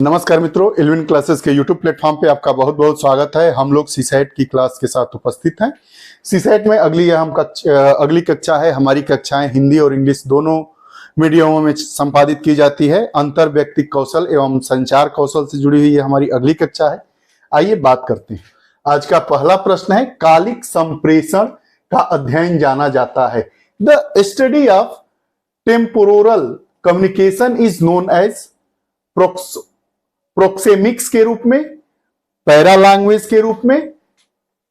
नमस्कार मित्रों, Alvin classes के यूट्यूब प्लेटफॉर्म पे आपका बहुत बहुत स्वागत है। हम लोग सीसैट की क्लास के साथ उपस्थित हैं। सीसैट में अगली कक्षा है। हमारी कक्षाएं हिंदी और इंग्लिश दोनों मीडियमों में संपादित की जाती है। अंतर व्यक्तिक कौशल एवं संचार कौशल से जुड़ी हुई ये हमारी अगली कक्षा है। आइए बात करते हैं। आज का पहला प्रश्न है, कालिक संप्रेषण का अध्ययन जाना जाता है। The study of temporal communication is known as proxemics के रूप में, पैरा लैंग्वेज के रूप में,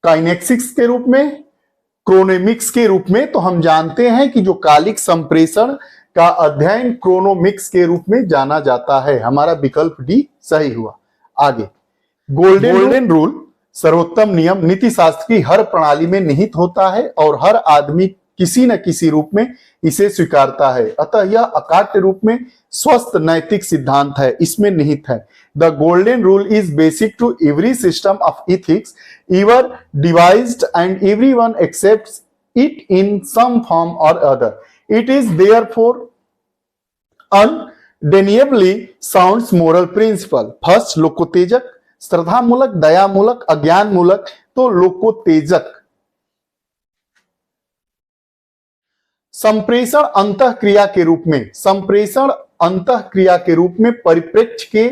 काइनेक्सिक्स के रूप में, क्रोनेमिक्स के रूप में। तो हम जानते हैं कि जो कालिक संप्रेषण का अध्ययन क्रोनोमिक्स के रूप में जाना जाता है। हमारा विकल्प डी सही हुआ। आगे, गोल्डन रूल सर्वोत्तम नियम नीति शास्त्र की हर प्रणाली में निहित होता है और हर आदमी किसी न किसी रूप में इसे स्वीकारता है। अतः यह अकाट्य रूप में स्वस्थ नैतिक सिद्धांत है, इसमें निहित है। The golden rule is basic to every system of ethics ever devised and everyone accepts it in some form or other. It is therefore undeniably sound moral principle. First, लोकोत्तेजक, श्रद्धामूलक, दयामूलक, अज्ञानमूलक। तो लोकोत्तेजक संप्रेषण अंतःक्रिया के रूप में परिप्रेक्ष्य के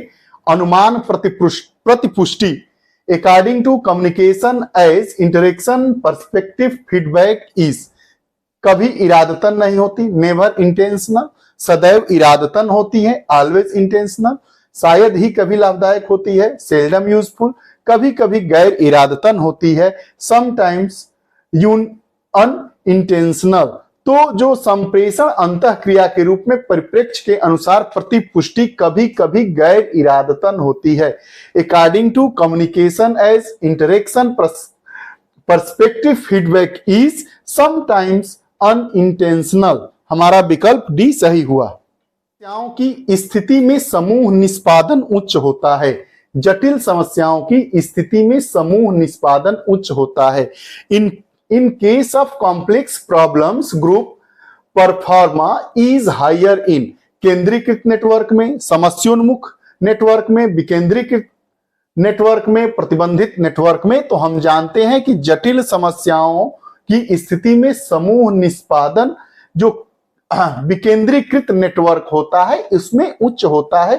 अनुमान प्रतिपुष्टि according to communication as interaction perspective feedback is कभी इरादतन नहीं होती, नेवर इंटेंशनल, सदैव इरादतन होती है, ऑलवेज इंटेंशनल, शायद ही कभी लाभदायक होती है, सेल्डम यूजफुल, कभी कभी गैर इरादतन होती है, समटाइम्स अनइंटेंशनल। तो जो संप्रेषण अंतःक्रिया के रूप में परिप्रेक्ष्य के अनुसार प्रतिपुष्टि कभी कभी गैर इरादतन होती है। According to communication as interaction perspective feedback is sometimes unintentional. हमारा विकल्प डी सही हुआ। समस्याओं की स्थिति में समूह निष्पादन उच्च होता है। जटिल समस्याओं की स्थिति में समूह निष्पादन उच्च होता है। In case of complex problems, group performa is higher in केंद्रीकृत नेटवर्क में, समस्योन्मुख नेटवर्क में, विकेंद्रीकृत नेटवर्क में, प्रतिबंधित नेटवर्क में। तो हम जानते हैं कि जटिल समस्याओं की स्थिति में समूह निष्पादन जो विकेंद्रीकृत नेटवर्क होता है इसमें उच्च होता है।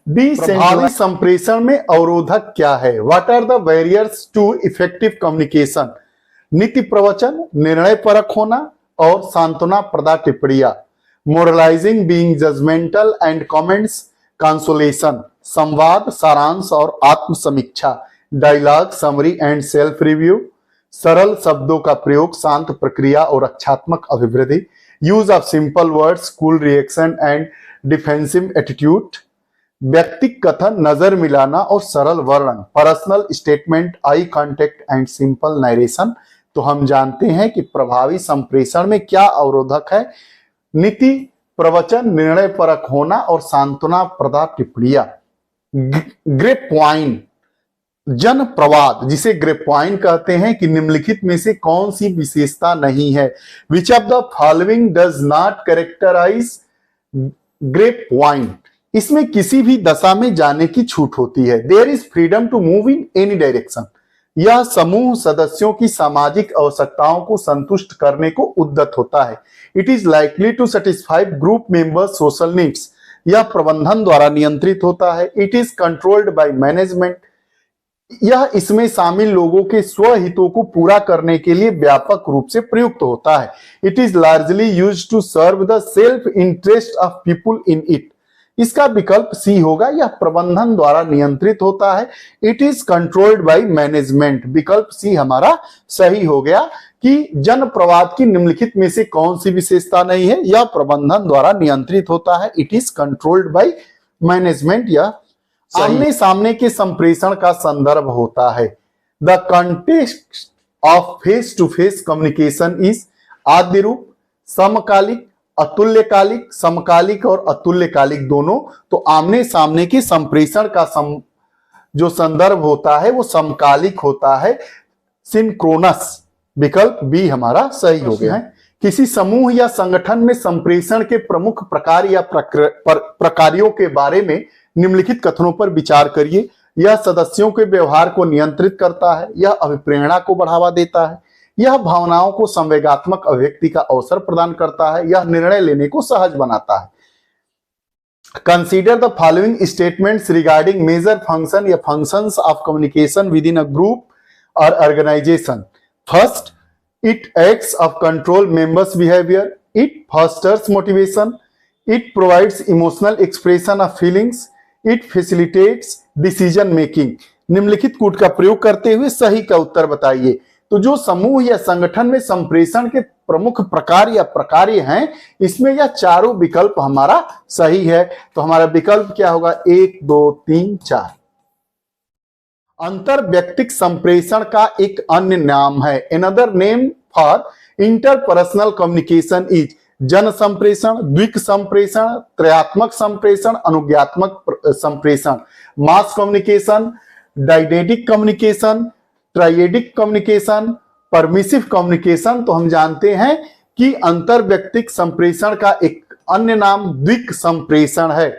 प्रभावी संप्रेषण में अवरोधक क्या है? What are the barriers to effective communication? नीति प्रवचन, निर्णय परक होना और सांत्वना प्रदा टिप्पणियां, moralising, being judgmental and comments, consolation, संवाद, सारांश और आत्म समीक्षा, dialogue, summary and self review, सरल शब्दों का प्रयोग, शांत प्रक्रिया और रक्षात्मक अभिवृद्धि, use of simple words, cool reaction and defensive attitude, व्यक्तिक कथन, नजर मिलाना और सरल वर्णन, personal statement, eye contact and simple narration. तो हम जानते हैं कि प्रभावी संप्रेषण में क्या अवरोधक है? नीति प्रवचन, निर्णय परक होना और सांत्वना प्रदा टिप्पणियां। ग्रेप वाइन, जन प्रवाद जिसे ग्रेप वाइन कहते हैं कि निम्नलिखित में से कौन सी विशेषता नहीं है? Which of the following does not characterize grapevine? इसमें किसी भी दशा में जाने की छूट होती है। There is freedom to move in any direction. यह समूह सदस्यों की सामाजिक आवश्यकताओं को संतुष्ट करने को उद्यत होता है। It is likely to satisfy group members social needs. यह प्रबंधन द्वारा नियंत्रित होता है। It is controlled by management. यह इसमें शामिल लोगों के स्वहितों को पूरा करने के लिए व्यापक रूप से प्रयुक्त होता है। It is largely used to serve the self interest of people in it. इसका विकल्प सी होगा। यह प्रबंधन द्वारा नियंत्रित होता है। It is controlled by management. विकल्प सी हमारा सही हो गया कि जन प्रवाद की निम्नलिखित में से कौन सी विशेषता नहीं है? यह प्रबंधन द्वारा नियंत्रित होता है। It is controlled by management. यह आमने सामने के संप्रेषण का संदर्भ होता है। The context of face to face communication is आद्य रूप, समकालिक, अतुल्यकालिक, समकालिक और अतुल्यकालिक दोनों। तो आमने सामने के संप्रेषण का जो संदर्भ होता है वो समकालिक होता है, सिंक्रोनस। विकल्प बी हमारा सही हो गया है। किसी समूह या संगठन में संप्रेषण के प्रमुख प्रकार या प्रकारों के बारे में निम्नलिखित कथनों पर विचार करिए। यह सदस्यों के व्यवहार को नियंत्रित करता है, यह अभिप्रेरणा को बढ़ावा देता है, यह भावनाओं को संवेगात्मक अभिव्यक्ति का अवसर प्रदान करता है, यह निर्णय लेने को सहज बनाता है। Consider the following statements regarding major function या functions of communication within a group or organization. First, it acts of control members' behavior. It fosters motivation. It provides emotional expression of feelings. It facilitates decision making. निम्नलिखित कूट का प्रयोग करते हुए सही का उत्तर बताइए। तो जो समूह या संगठन में संप्रेषण के प्रमुख प्रकार या प्रकार्य हैं, इसमें यह चारों विकल्प हमारा सही है। तो हमारा विकल्प क्या होगा? 1, 2, 3, 4। अंतर व्यक्तिक संप्रेषण का एक अन्य नाम है, another name for interpersonal communication is जन संप्रेषण, द्विक संप्रेषण, त्रयात्मक संप्रेषण, अनुज्ञात्मक संप्रेषण, mass communication, dyadic communication, triadic communication, permissive communication. तो हम जानते हैं कि अंतर व्यक्तिक संप्रेषण का एक अन्य नाम द्विक संप्रेषण है।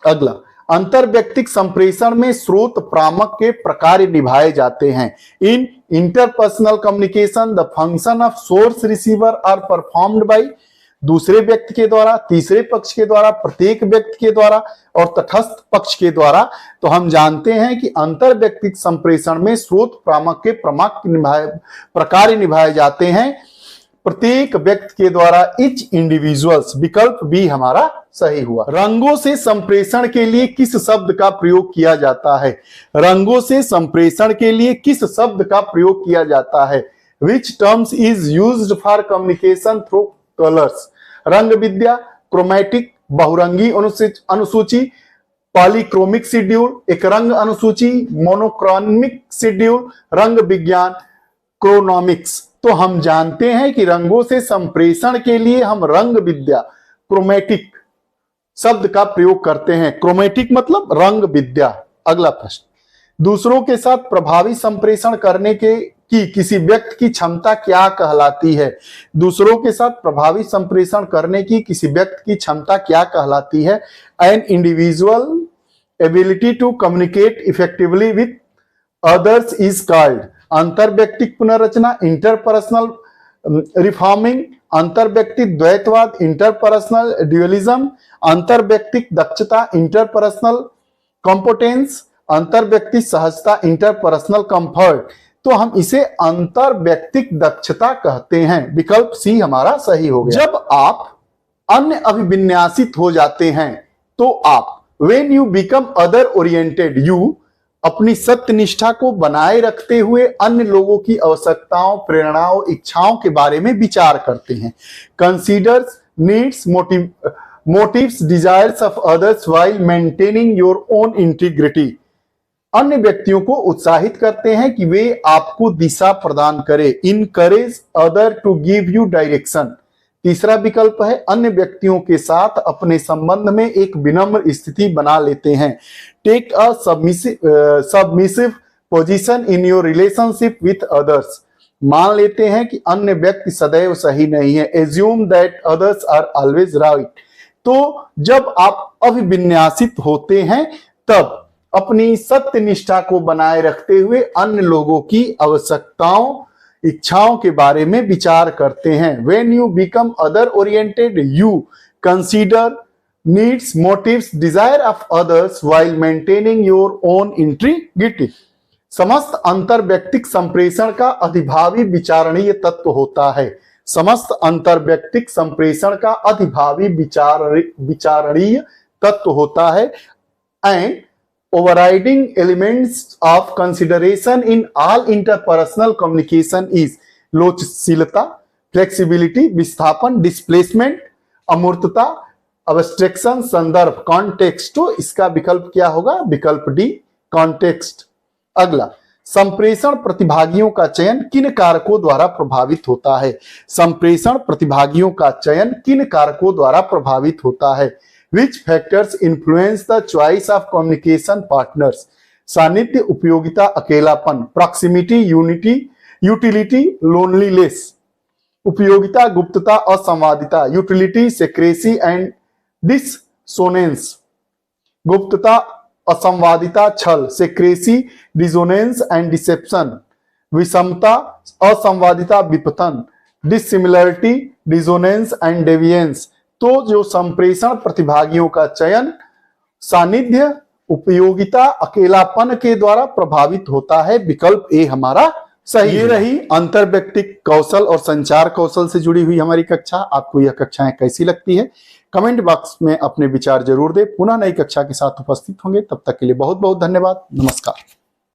अगला, अंतर व्यक्तिक संप्रेषण में स्रोत प्रामक के प्रकार निभाए जाते हैं। In interpersonal communication the function of source receiver are performed by दूसरे व्यक्ति के द्वारा, तीसरे पक्ष के द्वारा, प्रत्येक व्यक्ति के द्वारा और तटस्थ पक्ष के द्वारा। तो हम जानते हैं कि अंतर व्यक्तिक संप्रेषण में स्रोत प्रामक के प्रकार निभाए जाते हैं प्रत्येक व्यक्ति के द्वारा, इच इंडिविजुअल्स। विकल्प बी हमारा सही हुआ। रंगों से संप्रेषण के लिए किस शब्द का प्रयोग किया जाता है? रंगों से संप्रेषण के लिए किस शब्द का प्रयोग किया जाता है? Which terms is used for communication through colours? रंग विद्या, क्रोमैटिक बहुरंगी अनुसूची, पॉलीक्रोमिक शेड्यूल, एक रंग अनुसूची, मोनोक्रोमिक शेड्यूल, रंग विज्ञान, क्रोनोमिक्स। तो हम जानते हैं कि रंगों से संप्रेषण के लिए हम रंग विद्या, क्रोमैटिक शब्द का प्रयोग करते हैं। क्रोमैटिक मतलब रंग विद्या। अगला प्रश्न, दूसरों के साथ प्रभावी संप्रेषण करने की किसी व्यक्ति की क्षमता क्या कहलाती है? दूसरों के साथ प्रभावी संप्रेषण करने की किसी व्यक्ति की क्षमता क्या कहलाती है? An individual ability to communicate effectively with others is called अंतर व्यक्तिक पुनर्रचना, इंटरपर्सनल रिफॉर्मिंग, अंतर व्यक्ति द्वैतवाद, इंटरपर्सनल ड्यूअलिज्म, अंतर व्यक्तिक दक्षता, इंटरपर्सनल कॉम्पिटेंस, अंतर व्यक्ति सहजता, इंटरपर्सनल कंफर्ट। तो हम इसे अंतर व्यक्तिक दक्षता कहते हैं। विकल्प सी हमारा सही हो गया। जब आप अन्य अभिविन्यासित हो जाते हैं तो आप when you become other oriented, you अपनी सत्यनिष्ठा को बनाए रखते हुए अन्य लोगों की आवश्यकताओं, प्रेरणाओं, इच्छाओं के बारे में विचार करते हैं। Considers needs, motives, desires of others while maintaining your own integrity. अन्य व्यक्तियों को उत्साहित करते हैं कि वे आपको दिशा प्रदान करें। Encourage other to give you direction. तीसरा विकल्प है अन्य व्यक्तियों के साथ अपने संबंध में एक विनम्र स्थिति बना लेते हैं। Take a submissive position in your relationship with others. मान लेते हैं कि अन्य व्यक्ति सदैव सही नहीं है। Assume that others are always right. तो जब आप अभिविन्यासित होते हैं तब अपनी सत्यनिष्ठा को बनाए रखते हुए अन्य लोगों की आवश्यकताओं, इच्छाओं के बारे में विचार करते हैं। When you become other oriented, you consider needs, motives, desire of others while maintaining your own integrity. समस्त अंतर व्यक्तिक संप्रेषण का अधिभावी विचारणीय तत्व होता है। समस्त अंतर व्यक्तिक संप्रेषण का अधिभावी विचारणीय तत्व होता है। And overriding elements of consideration in all interpersonal communication is लोचशीलता, फ्लेक्सिबिलिटी, विस्थापन, डिस्प्लेसमेंट, अमूर्तता, अब्स्ट्रैक्शन, संदर्भ, कॉन्टेक्स्ट। तो इसका विकल्प क्या होगा? विकल्प डी, कॉन्टेक्स्ट। अगला, संप्रेषण प्रतिभागियों का चयन किन कारकों द्वारा प्रभावित होता है? संप्रेषण प्रतिभागियों का चयन किन कारकों द्वारा प्रभावित होता है? Which factors influence the choice of communication partners? सानिध्य, उपयोगिता, अकेलापन, proximity, utility, loneliness, उपयोगिता, गुप्तता, असंवादिता, utility, secrecy and dissonance, गुप्तता, असंवादिता, छल, सेक्रेसी, डिसोनेंस एंड डिसेप्शन, विषमता, असंवादिता, विपतन, डिसिमिलरिटी, डिसोनेंस एंड डेविएंस। तो जो संप्रेषण प्रतिभागियों का चयन, सानिध्य, उपयोगिता, अकेलापन के द्वारा प्रभावित होता है। विकल्प ए हमारा सही। ये रही अंतर्व्यक्तिक कौशल और संचार कौशल से जुड़ी हुई हमारी कक्षा। आपको यह कक्षाएं कैसी लगती है कमेंट बॉक्स में अपने विचार जरूर दें। पुनः नई कक्षा के साथ उपस्थित होंगे, तब तक के लिए बहुत बहुत धन्यवाद। नमस्कार।